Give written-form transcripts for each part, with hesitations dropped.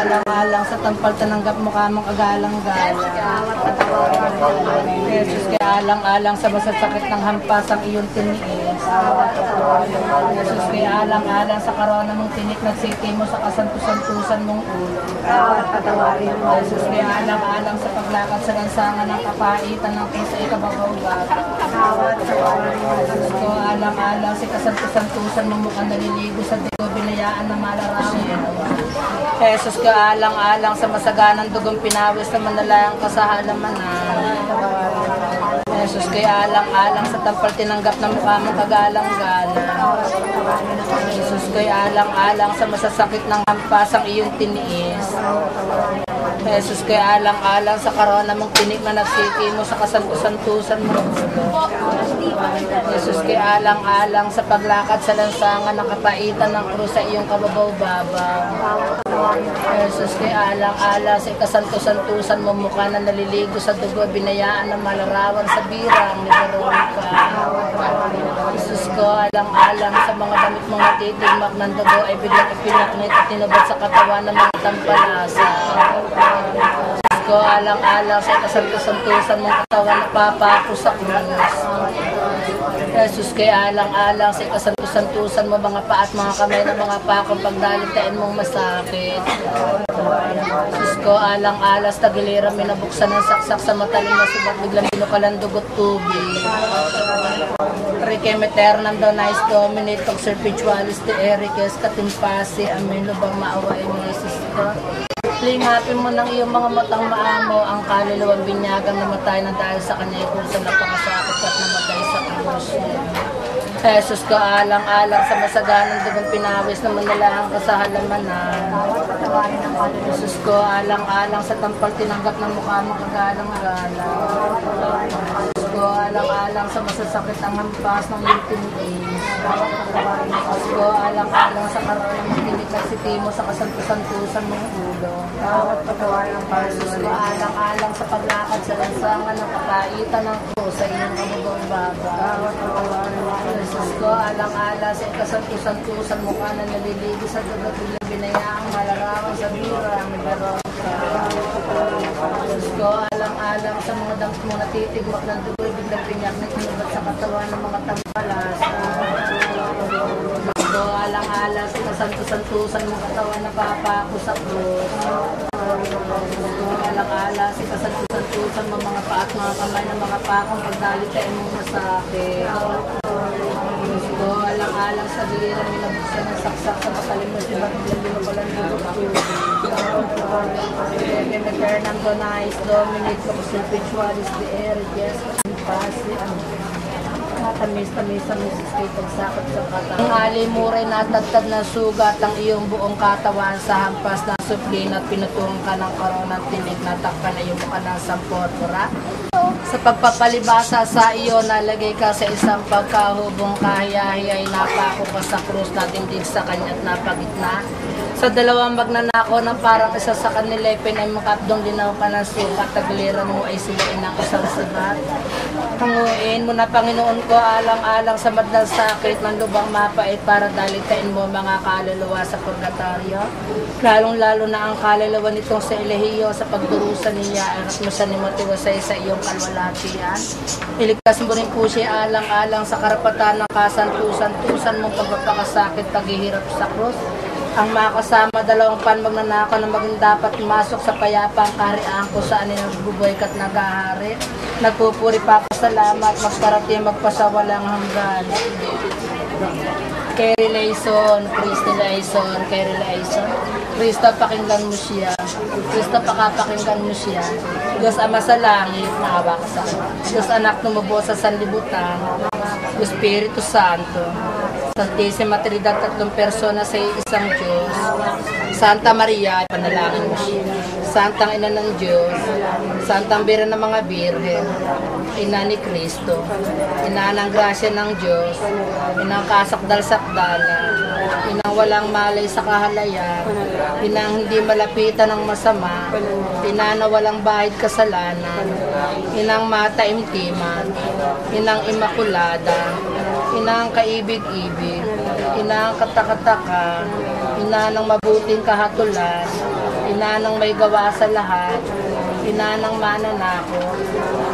Alang-alang sa tampal tananggap mo kamang agalang-galang. Jesus, kaya alang-alang sa masasakit ng hampas ang iyong tiniis. Jesus, kaya alang-alang sa karona mong tinik nagsiti mo sa kasantusan-tusan mong ulo. Jesus, kaya alang-alang sa paglakad sa lansangan ng kapaitan ng pusa ikababaw-babaw. Jesus, ko alang-alang sa kasantusan-tusan mong mukhang naliligo sa digo binayaan na malarawan. Jesus, ka alang-alang sa masaganang dugong pinawis na manalayang kasahalaman. Jesus, kaya alang-alang sa tampal tinanggap na mukha mong kagalang-galang. Jesus, kaya alang-alang sa masasakit ng hampas ang iyong tiniis. Jesus, kaya alang-alang sa karona mong tinik na nagsiki mo sa kasantusan-tusan mo. Jesus, kaya alang-alang sa paglakad sa lansangan ng kapaitan ng krus sa iyong kababaw-babaw. Jesus, kaya alang-alang sa kasantusan-tusan mo mukha na naliligo sa dugo binayaan na malarawan sa birang ni Veronica. Jesus, ko alang-alang sa mga damit mong natitigmak ng dugo ay biglang ipinaknit at tinubad sa katawan ng mga tampalasa. Jesus, ko alang-alang sa kasantusan-tusan mong katawan na papako sa krus. Jesus, kaya alang-alang sa kasantusan-tusan mo mga paa at mga kamay ng mga pakong pagdalitain mong masakit. Jesus, ko alang-alang sa tagiliran minabuksan ng saksak sa mataling na subat biglang binukalan dugot tubig. Requiem aeternam donais Domini toc serpitualis te Erices katimpasi amen. Lubang maawain mo Jesus ko. Lingapin mo ng iyong mga matang maamo ang kaluluwang binyagang namatay na dahil sa kanya kung sa napakasakit at namatay sa krus. Jesus, ko alang-alang sa masaganang dugong pinawis na manalahang kasahalamanan. Jesus, ko alang-alang sa tampal tinanggap ng mukha mong kagalang-galang. Jesus, ko alang-alang sa masasakit ang hampas ng iyong tiniis. Jesus, ko alang-alang sa karoon ng tinik na siti mo sa kasantusan-tusan mong ulo. Jesus, ko alang-alang sa paglakad sa lansangan ng kapaitan ng krus sa iyong kababaw-babaw. Jesus, ko alang-alang sa kasantusan-tusan mukha na naliligo sa dugot bilang binayaang malarawan sa birang ni Veronica. Jesus, ko alang-alang sa mga damit mo natitigmak ng dugo biglang pinyak na tinubad sa katawan ng mga tampalasa. Jesus, ko alang-alang sa kasantusan-tusan mong katawan na papako sa krus. Jesus, ko alang-alang sa kasantusan-tusan mo mga paa at mga kamay ng mga pakong pagdalitain mong masakit. Jesus, ko alang-alang sa giliran minabuksan ng saksak sa matalim na sibat bilang binukalan dugot tubig. Requiem aeternam donais Domini toc serpitualis te Erices katimpasi amen. Tamis-tamis ang misis pagsakot sa katawan. Ang alimuray natagtad na sugat ang iyong buong katawan sa hampas na suplin at pinutungan ka ng koronang tinig na takpan na iyong mukha ng sampurpura. Sa pagpapalibasa sa iyo, nalagay ka sa isang pagkahubong kahiyahi ay napako ka sa krus na tindig sa kanya at napagitna. Sa dalawang magnanakaw na parang isa sa kanila ay pinaymakapdong linaw ka ng sukat, tagliran mo ay silain ng isang sugat. Hanguin mo na Panginoon ko alang-alang sa madal sakit ng lubang mapait para dalitain mo mga kaluluwa sa purgatorio. Lalong-lalo na ang kaluluwa nitong sa Elehiyo sa pagdurusa niya at mo siya ni matiwasay sa iyong kalwalatian. Iligtas mo rin po siya alang-alang sa karapatan ng kasantusan-tusan mong pagpapakasakit paghihirap sa krus. Ang makasama dalawang magnanakaw na maging dapat masok sa payapang kaharian ko saan nagbubuhay ka't nagahari. Nagpupuri papasalamat, magparati magpasawalang hanggan. Kerilation, Christilation, Kerilation. Kristo, pakinggan mo siya. Kristo, pakapakinggan mo siya. Diyos Ama sa langit, naawa ka sa Diyos Anak tumubo sa sanlibutan. Diyos Espiritu Santo. Santisima Trinidad, tatlong persona sa isang Diyos. Santa Maria, panalangin mo siya. Santang Ina ng Diyos. Santang Bira ng mga Birhen. Ina ni Kristo. Ina ng grasya ng Diyos. Inang kasakdal-sakdalan. Inang walang malay sa kahalayan. Inang hindi malapitan ng masama. Ina na walang bahid kasalanan. Inang mataimtiman. Inang imakulada. Inang kaibig-ibig. Ina ng katakataka. Ina ng mabuting kahatulan. Inanang may gawa sa lahat, inanang mananako,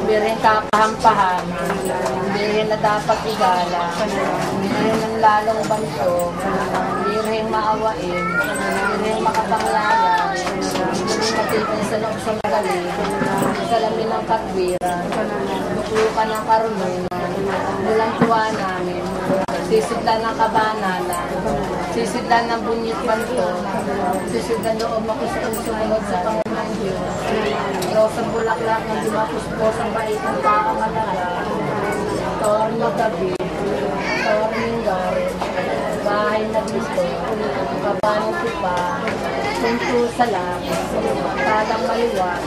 birin kapahampahan, birin na dapat igala, birin ng lalong banto, birin maawain, birin makapanglayan, birin matipin sa loob sa magaling, salamin ng katwiran, bukukan ng karunungan, mulang tuwa namin, sisidlan ng kabanalan, sisidlan ng bunyit banto, sisidlan loob ako sa sumunod sa Panginoon Diyos. Rosang bulaklak ng dumapuspos ang bait ng taong alaga, torno gabi, torning garin, bahay na gusto, kabanong tipa, punto sa langit, talang maliwan,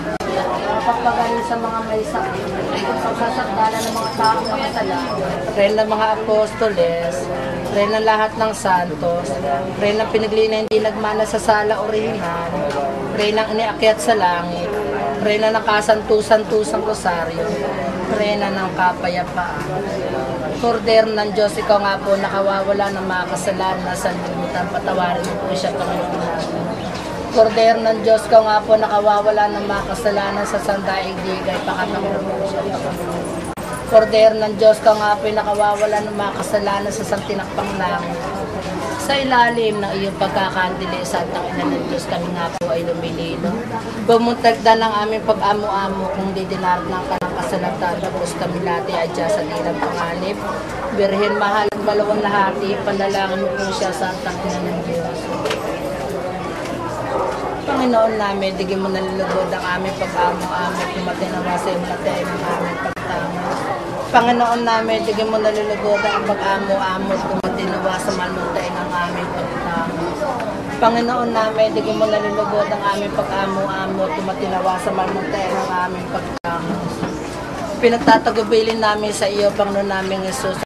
kapagpagaling sa mga may sakit, pagsasakdala ng mga taong makasala, rin ng mga apostoles, rin ng lahat ng santos, rin ng pinaglina hindi nagmana sa sala orihinal, rin ng iniakyat sa langit, rin ng nakasantusan-tusang rosaryo, rin ng kapayapaan. Kordero ng Diyos, ikaw nga po nakawawala ng mga kasalanan na sanlibutan, patawarin mo po siya, Panginoon natin. Kordero ng Diyos, ikaw nga po nakawawala ng mga kasalanan sa sandaigdigay, pakatawarin mo po siya, Panginoon. Kordero ng Diyos, ikaw nga po nakawawala ng mga kasalanan sa santinakpang langit. Sa ilalim ng iyong pagkakandili sa Ina ng Diyos, kami nga po ay lumilino. Bumuntagda ng aming pag-amo-amo kung didinar ng kanang kasalata, tapos kami lati adya sa dilang panganib. Birhen mahal ang balawang lahati, panalangin mo po siya sa Ina ng Diyos. Panginoon namin, digin mo nalulugod ang aming pag-amo-amo, tumatay na wasa yung matay ng aming pagtama. Panginoon namin, digin mo nalulugod ang pag-amo-amo, tumatay na wasa malutay ng aming pagtama. Panginoon namin, digin mo nalulugod ang aming pag-amo-amo, tumatay na wasa malutay ng aming pagtama. Pinagtatagubilin namin sa iyo, Panginoon namin Jesus,